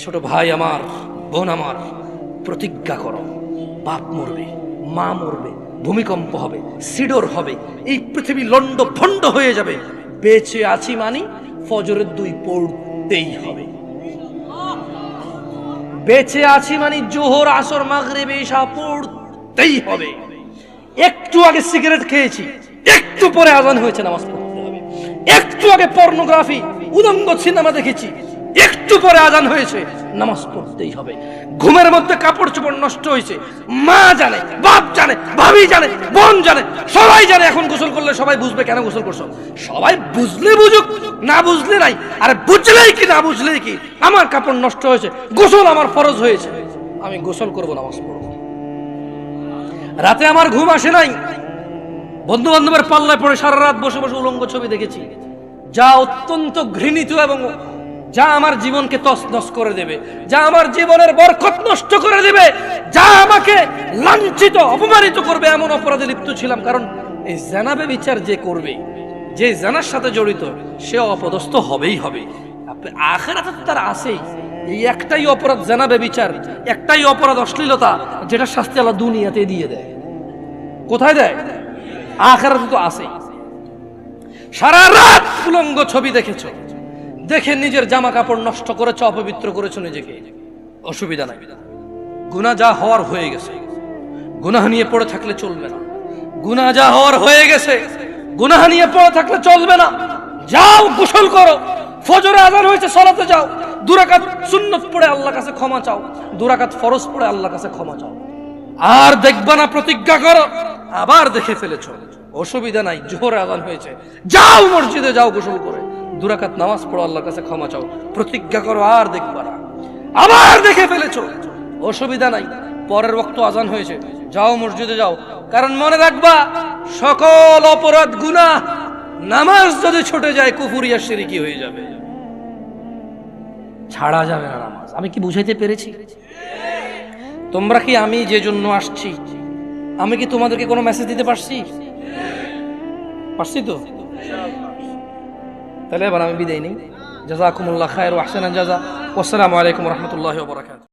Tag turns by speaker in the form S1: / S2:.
S1: ছোট ভাই আমার, বোন আমার, প্রতিজ্ঞা করো, বাপ মরবে, মা মরবে, ভূমিকম্প হবে, সিডর হবে, এই পৃথিবী লন্ড ভন্ড হয়ে যাবে, বেঁচে আছি মানি ফজরের 2 পড়তেই হবে। বেঁচে আছি মানে জোহর, আসর, মাগরিব, ইশা পড়তেই হবে। একটু আগে সিগারেট খেয়েছি, একটু পরে আজান হয়েছে, নামাজ পড়তে হবে। একটু আগে পর্নোগ্রাফি, উলঙ্গ সিনেমা দেখেছি, একটু পরে আজান হয়েছে, নামাজ পড়তেই হবে। ঘুমের মধ্যে কাপড় চোপড় নষ্ট হয়েছে, মা জানে, বাপ জানে, ভাবি জানে, বোন জানে, সবাই জানে। এখন গোসল করলে সবাই বুঝবে কেন গোসল করছো। সবাই বুঝলে বুঝুক, না বুঝলে নাই। আরে বুঝলেই কি না বুঝলেই কি, আমার কাপড় নষ্ট হয়েছে, গোসল আমার ফরজ হয়েছে, আমি গোসল করবো, নামাজ পড়বো। রাতে আমার ঘুম আসে নাই, বন্ধু বান্ধবের পাল্লায় পড়ে সারা রাত বসে বসে উলঙ্গ ছবি দেখেছি, যা অত্যন্ত ঘৃণিত এবং যা আমার জীবনকে তছনছ করে দেবে, যা আমার জীবনের বরকত নষ্ট করে দেবে, যা আমাকে লাঞ্ছিত অপমানিত করবে, এমন অপরাধে লিপ্ত ছিলাম। কারণ এই জানাবে বিচার যে করবে, যে জানার সাথে জড়িত, সে অপদস্থ হবেই হবে। আখিরাতে তো তার আছেই। এই একটাই অপরাধ জানাবে বিচার, একটাই অপরাধ অশ্লীলতা, যেটা শাস্তি আল্লাহ দুনিয়াতে দিয়ে দেয়। কোথায় দেয়? আখিরাতে তো আছেই। সারা রাত উলঙ্গ ছবি দেখেছো, দেখে নিজের জামা কাপড় নষ্ট করেছো, অপবিত্র করেছো নিজেকে, অসুবিধা নাই। গুনাহ যা হওয়ার হয়ে গেছে, গুনাহ নিয়ে পড়ে থাকলে চলবে না। গুনাহ যা হওয়ার হয়ে গেছে, গুনাহ নিয়ে পড়ে থাকলে চলবে না। যাও গোসল করো, ফজরে আযান হয়েছে, সালাতে যাও, 2 রাকাত সুন্নাত পড়ে আল্লাহর কাছে ক্ষমা চাও, 2 রাকাত ফরজ পড়ে আল্লাহর কাছে ক্ষমা চাও। আর দেখবা না, প্রতিজ্ঞা করো। আবার দেখে ফেলেছো, অসুবিধা নাই, জোহর আযান হয়েছে, যাও মসজিদে, যাও গোসল করে 2 রাকাত নামাজ পড়ো, আল্লাহর কাছে ক্ষমা চাও, প্রতিজ্ঞা করো। আর দেখবা না। আবার দেখে ফেলেছো, অসুবিধা নাই, পরের ওয়াক্ত আযান হয়েছে, যাও মসজিদে যাও। কারণ মনে রাখবা, সকল অপরাধ গুনাহ নামাজ যদি ছুটে যায় কুফরিয়া শিরকি হয়ে যাবে, ছাড়া যাবে না নামাজ। আমি কি বুঝাইতে পেরেছি? তোমরা কি, আমি যে জন্য আসছি, আমি কি তোমাদেরকে কোনো মেসেজ দিতে পারছি? পারছি তো? তাহলে এবার আমি বিদায় নেই। জাযাকুমুল্লাহ খায়র ওয়া আহসানাল জাযা। ওয়াসসালামু আলাইকুম ওয়া রাহমাতুল্লাহি ওয়া বারাকাতুহু।